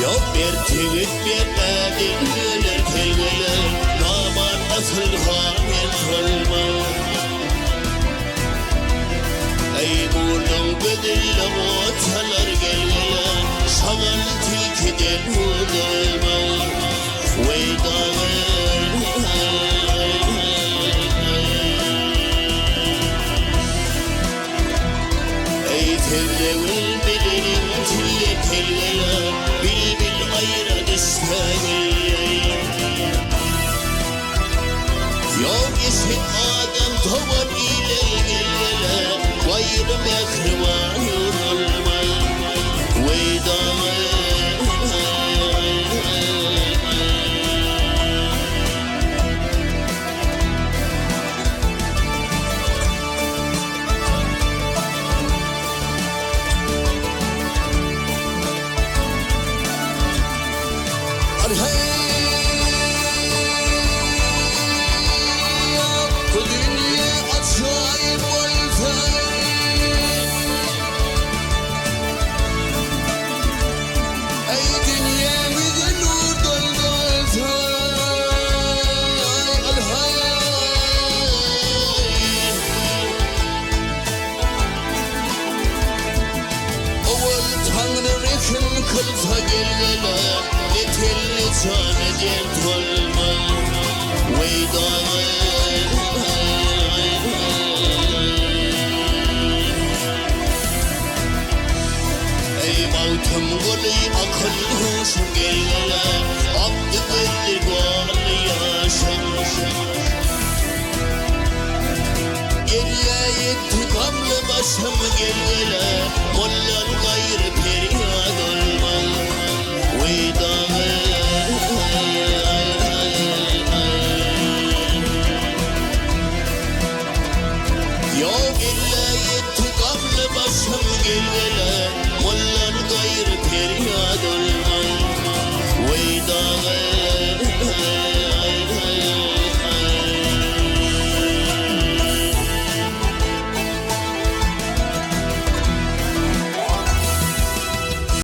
Yok bir tigit bir medin gelir kelgeler Damat asıl hamet olma Ey vurdum bedille otalar gelgeler Şamal tilkiden vurdurma Veydanı Ey tevlevül bilenim tille telgeler Bil bil ayra düşmeni Yok ise Adem tavan ile gelgeler Gayrı mekrivan yorulma Veydanı Kılsa gelgeler ne telli cane dert olma Veydanı Ey mavtım golü akıl huşum gelgeler Abdü belli golü yaşam Geriye yetti gamlı başım gelgeler